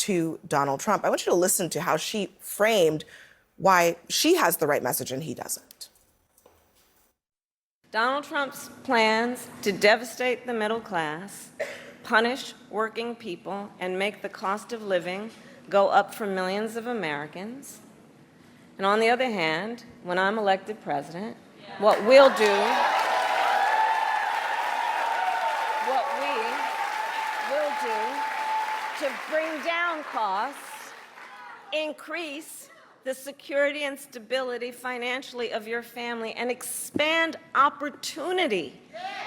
to Donald Trump. I want you to listen to how she framed why she has the right message and he doesn't. Donald Trump's plans to devastate the middle class, punish working people, and make the cost of living go up for millions of Americans. And on the other hand, when I'm elected president, what we will do to bring down costs, increase the security and stability financially of your family, and expand opportunity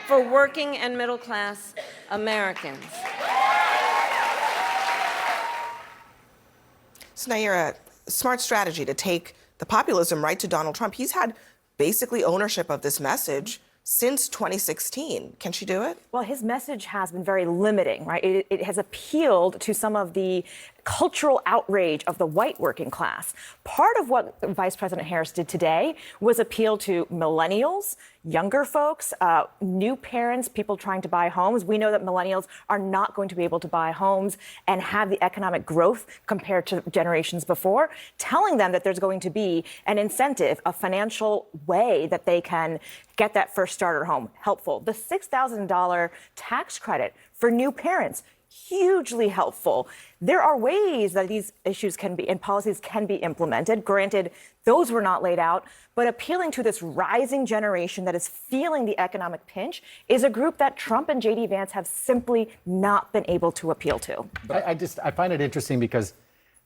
for working and middle-class Americans. So, Nayyirah, smart strategy to take the populism right to Donald Trump. He's had basically ownership of this message since 2016. Can she do it? Well, his message has been very limiting, right? It has appealed to some of the cultural outrage of the white working class. Part of what Vice President Harris did today was appeal to millennials, younger folks, new parents, people trying to buy homes. We know that millennials are not going to be able to buy homes and have the economic growth compared to generations before, telling them that there's going to be an incentive, a financial way that they can get that first starter home. Helpful. The $6,000 tax credit for new parents, hugely helpful. There are ways that these issues can be and policies can be implemented. Granted, those were not laid out, but appealing to this rising generation that is feeling the economic pinch is a group that Trump and J.D. Vance have simply not been able to appeal to. But I find it interesting because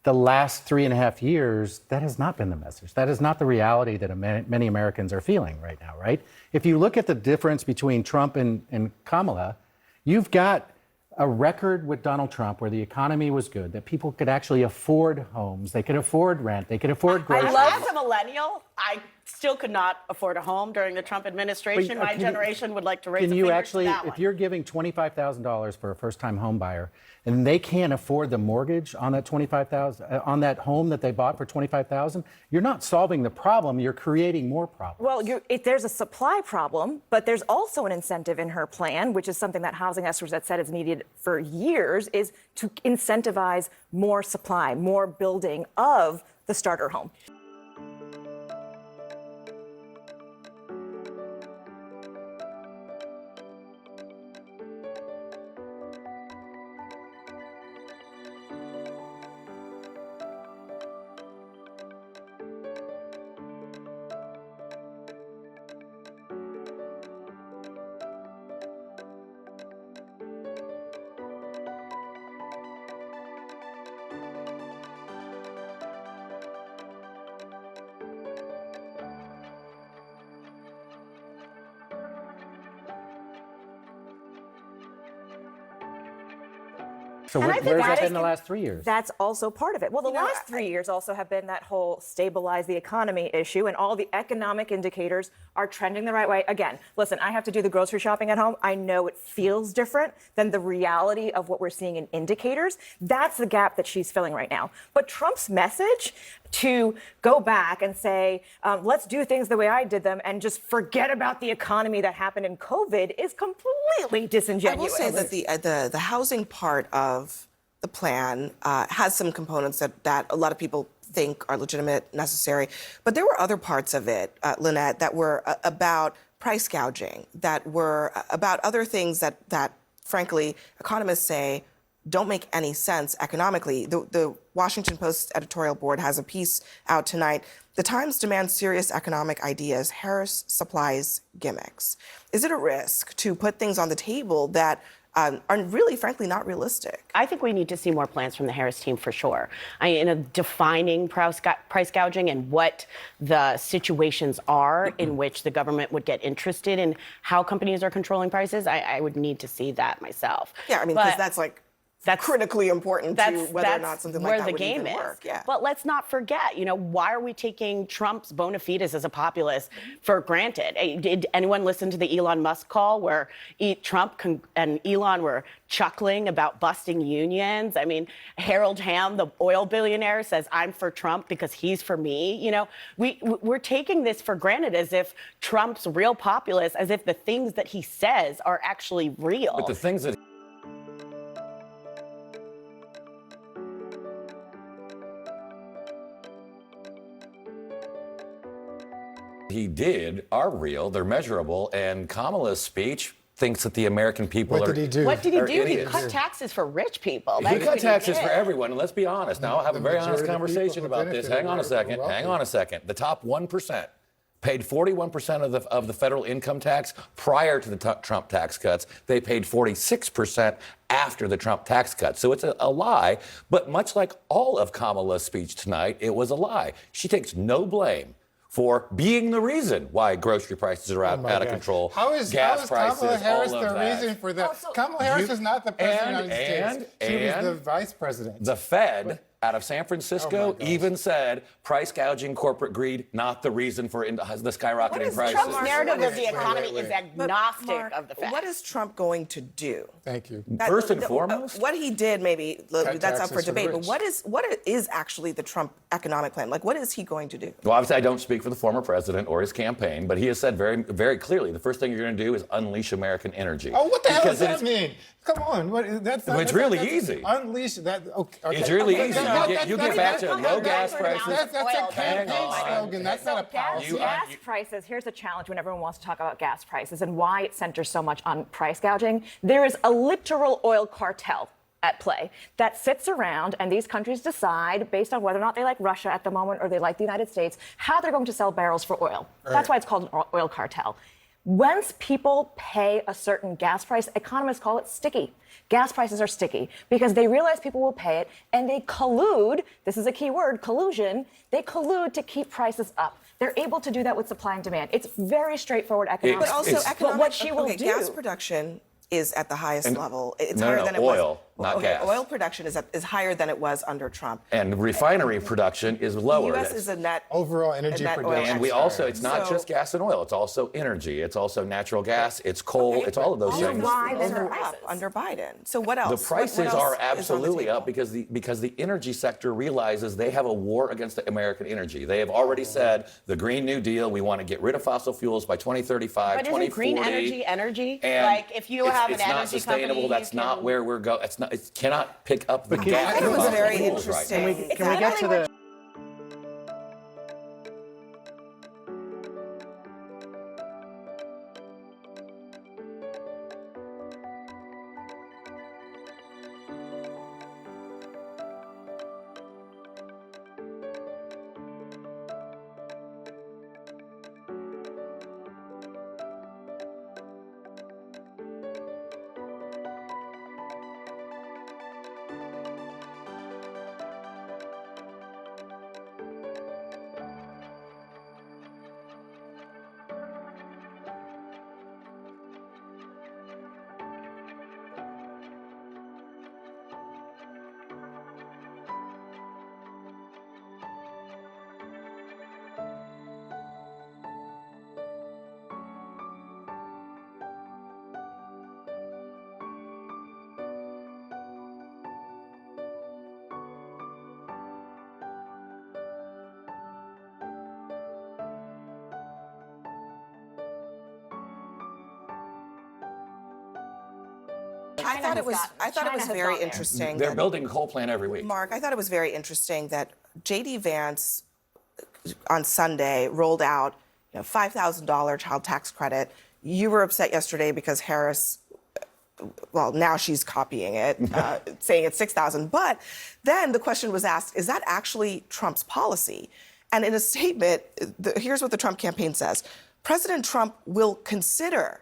the last 3.5 years, that has not been the message. That is not the reality that many Americans are feeling right now, right? If you look at the difference between Trump and Kamala, you've got a record with Donald Trump where the economy was good, that people could actually afford homes, they could afford rent, they could afford groceries. As a millennial, I still could not afford a home during the Trump administration. My generation would like to raise a finger to that one. If you're giving $25,000 for a first-time home buyer and they can't afford the mortgage on that $25,000 on that home that they bought for $25,000, you're not solving the problem, you're creating more problems. Well, there's a supply problem, but there's also an incentive in her plan, which is something that housing experts have said is needed for years, is to incentivize more supply, more building of the starter home. So where's that been in the last 3 years? That's also part of it. Well, the last 3 years also have been that whole stabilize the economy issue, and all the economic indicators are trending the right way. Again, listen, I have to do the grocery shopping at home. I know it feels different than the reality of what we're seeing in indicators. That's the gap that she's filling right now. But Trump's message to go back and say, let's do things the way I did them and just forget about the economy that happened in COVID is completely disingenuous. I will say that the housing part of the plan has some components that a lot of people think are legitimate, necessary. But there were other parts of it, Lynette, that were about price gouging, that were about other things that frankly, economists say don't make any sense economically. The Washington Post editorial board has a piece out tonight. The Times demands serious economic ideas. Harris supplies gimmicks. Is it a risk to put things on the table that are really, frankly, not realistic? I think we need to see more plans from the Harris team for sure. Defining price gouging and what the situations are in which the government would get interested in how companies are controlling prices. I would need to see that myself. Yeah, I mean, because that's critically important to whether or not something like that would even work. Yeah. But let's not forget, why are we taking Trump's bona fides as a populist for granted? Did anyone listen to the Elon Musk call where Trump and Elon were chuckling about busting unions? I mean, Harold Hamm, the oil billionaire, says, I'm for Trump because he's for me. We're taking this for granted as if Trump's real populist, as if the things that he says are actually real. But the things that he did are real, they're measurable, and Kamala's speech thinks that the American people What did he do? What did he are do? He idiots. cut taxes for rich people. He That's cut what taxes did. for everyone, and let's be honest. Now I'll have a The very honest majority of people conversation who about this. benefited Hang on a were second. wealthy. Hang on a second. The top 1% paid 41% of the federal income tax prior to the Trump tax cuts. They paid 46% after the Trump tax cuts. So it's a lie. But much like all of Kamala's speech tonight, it was a lie. She takes no blame for being the reason why grocery prices are out of control. How is gas prices, Kamala Harris all of the that. reason for that? Also, Kamala Harris is not the president of the United States. She was the vice president. The Fed out of San Francisco gosh. even said price gouging, corporate greed, not the reason for the skyrocketing is prices. Trump's narrative of the Wait, economy wait. is But, agnostic Mark, of the facts. what is Trump going to do? Thank you. First and foremost? What he did, maybe that's up taxes for for the debate. But rich. what is actually the Trump economic plan? Like, what is he going to do? Well, obviously, I don't speak for the former president or his campaign, but he has said very, very clearly the first thing you're going to do is unleash American energy. Oh, what the hell does Because that mean? Come on, that's not, Well, it's really easy. Unleash that. Okay. It's really Okay, easy. You get back to low gas prices. That's a Oil. campaign Hang on. slogan. That's not a policy. Gas prices, here's the challenge when everyone wants to talk about gas prices and why it centers so much on price gouging. There is a literal oil cartel at play that sits around, and these countries decide, based on whether or not they like Russia at the moment or they like the United States, how they're going to sell barrels for oil. That's why it's called an oil cartel. Once people pay a certain gas price, economists call it sticky. Gas prices are sticky because they realize people will pay it and they collude. This is a key word, collusion. They collude to keep prices up. They're able to do that with supply and demand. It's very straightforward economics. But also, It's- economic. what she will okay, do. gas production is at the highest level. It's No, higher no, than it oil, was. not okay, gas. oil production is higher than it was under Trump. And refinery production is The lower. U.S. That's- is a net Overall energy a net oil production. And we exporter. also, it's not So- just gas and oil, it's also energy, it's also natural gas, it's coal, it's all of those All things. of Why those then are prices? up under Biden. So what else? The What prices else are is on the absolutely up table? because the energy sector realizes they have a war against the American energy. They have already said the Green New Deal, we want to get rid of fossil fuels by 2035, But isn't 2040. green energy? And Like, if you have an it's not energy sustainable. company, That's you not can- where we're going. It cannot pick up the But can- gap. I think in it was fossil very fuels right now. interesting. Can we get to the I thought it was China has very gone there. interesting. They're that- building a coal plant every week. Mark, I thought it was very interesting that J.D. Vance on Sunday rolled out $5,000 child tax credit. You were upset yesterday because Harris, well, now she's copying it, saying it's $6,000. But then the question was asked, is that actually Trump's policy? And in a statement, here's what the Trump campaign says. President Trump will consider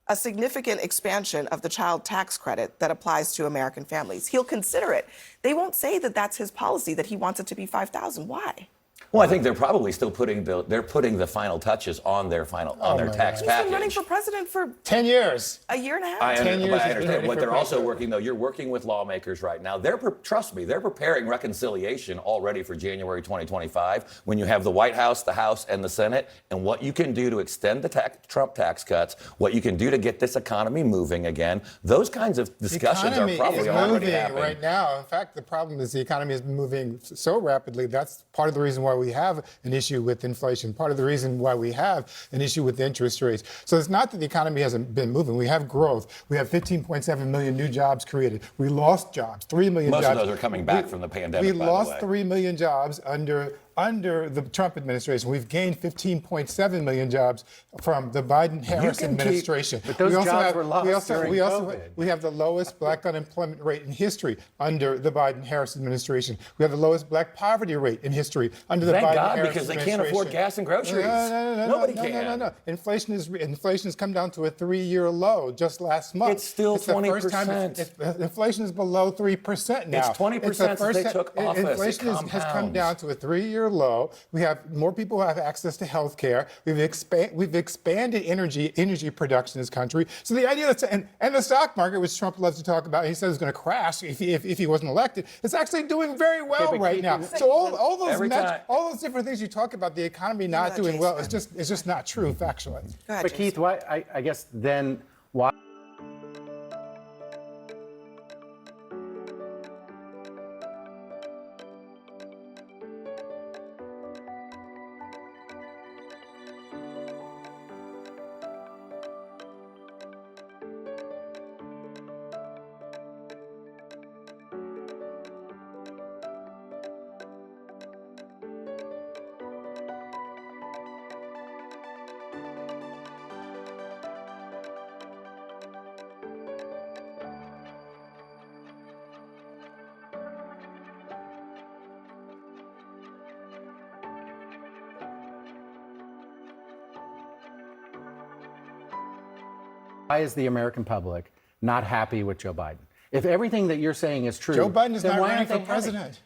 a significant expansion of the child tax credit that applies to American families. He'll consider it. They won't say that that's his policy, that he wants it to be $5,000. Why? Well, I think they're probably still putting the final touches on their tax He's package. been running for president for 10 years. a year and a half. I 10 years but I he's been understand ready what for they're also president. working, though. You're working with lawmakers right now. Trust me, they're preparing reconciliation already for January 2025 when you have the White House, the House, and the Senate, and what you can do to extend the Trump tax cuts, what you can do to get this economy moving again. Those kinds of discussions are probably is already moving happening. right now. In fact, the problem is the economy is moving so rapidly. That's part of the reason why we have an issue with inflation, part of the reason why we have an issue with interest rates. So it's not that the economy hasn't been moving. We have growth. We have 15.7 million new jobs created. We lost jobs, 3 million Most jobs. of those are coming back from the pandemic, We by the lost way. 3 million jobs under under the Trump administration. We've gained 15.7 million jobs from the Biden-Harris administration. But those jobs were lost during COVID. We have the lowest black unemployment rate in history under the Biden-Harris administration. We have the lowest black poverty rate in history under the Thank God, Biden-Harris because they administration. can't afford gas and groceries. Nobody can. No. Inflation has come down to a 3-year low just last month. It's still the first time 20%. inflation is below 3% now. It's 20% since they took office. Inflation has come down to a 3-year low. We have more people who have access to health care. We've expanded energy production in this country. So the idea that and the stock market, which Trump loves to talk about, he says is going to crash if he wasn't elected, it's actually doing very well right now. So all those different things you talk about, the economy not doing well, it's just not true factually. Go ahead, But Jason. Keith, why? I guess then why? Why is the American public not happy with Joe Biden? If everything that you're saying is true, Joe Biden is then not why running aren't for they happy? president.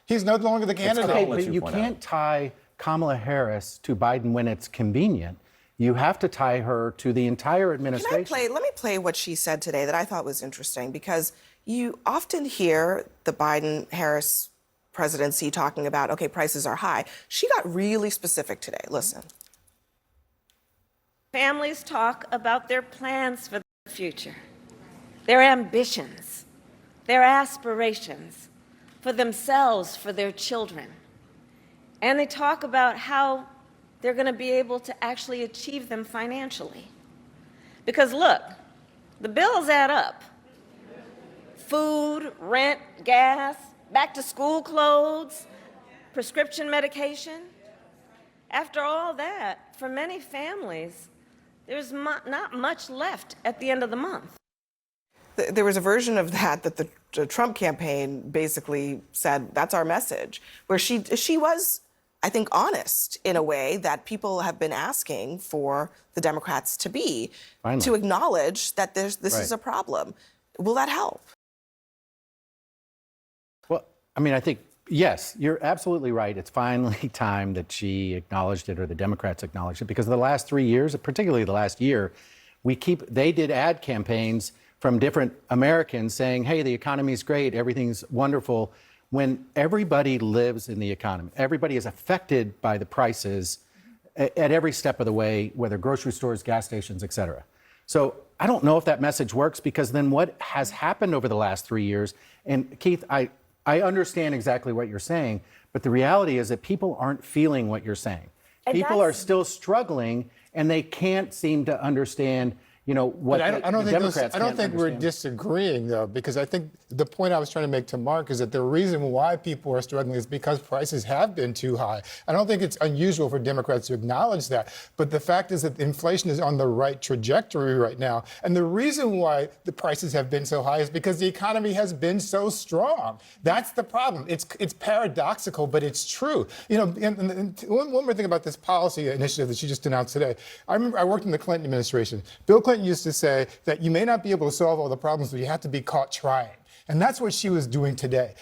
He's no longer the candidate. Okay, Kamala but you 2.0. can't tie Kamala Harris to Biden when it's convenient. You have to tie her to the entire administration. Let me play what she said today that I thought was interesting, because you often hear the Biden-Harris presidency talking about, okay, prices are high. She got really specific today. Listen. Families talk about their plans for the future, their ambitions, their aspirations for themselves, for their children. And they talk about how they're going to be able to actually achieve them financially. Because look, the bills add up. Food, rent, gas, back to school clothes, prescription medication. After all that, for many families, there's not much left at the end of the month. There was a version of that the Trump campaign basically said, that's our message, where she was, I think, honest in a way that people have been asking for the Democrats to be, Finally. to acknowledge that this Right. is a problem. Will that help? Well, I mean, I think, yes, you're absolutely right. It's finally time that she acknowledged it, or the Democrats acknowledged it, because the last 3 years, particularly the last year, they did ad campaigns from different Americans saying, hey, the economy's great, everything's wonderful, when everybody lives in the economy. Everybody is affected by the prices at every step of the way, whether grocery stores, gas stations, et cetera. So I don't know if that message works, because then what has happened over the last 3 years, and Keith, I understand exactly what you're saying, but the reality is that people aren't feeling what you're saying. And People are still struggling, and they can't seem to understand, what But I don't the think Democrats I don't can't think we're understand. disagreeing, though, because I think the point I was trying to make to Mark is that the reason why people are struggling is because prices have been too high. I don't think it's unusual for Democrats to acknowledge that. But the fact is that inflation is on the right trajectory right now. And the reason why the prices have been so high is because the economy has been so strong. That's the problem. It's paradoxical, but it's true. And one more thing about this policy initiative that she just announced today. I remember I worked in the Clinton administration. Bill Clinton used to say that you may not be able to solve all the problems, but you have to be caught trying. And that's what she was doing today.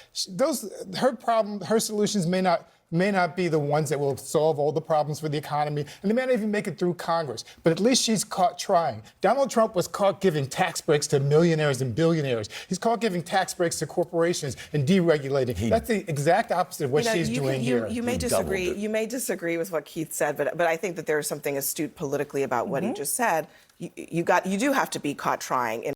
Her solutions may not be the ones that will solve all the problems for the economy, and they may not even make it through Congress. But at least she's caught trying. Donald Trump was caught giving tax breaks to millionaires and billionaires. He's caught giving tax breaks to corporations and deregulating. That's the exact opposite of what she's doing here. You may disagree. You may disagree with what Keith said, but I think that there is something astute politically about what he just said. You do have to be caught trying.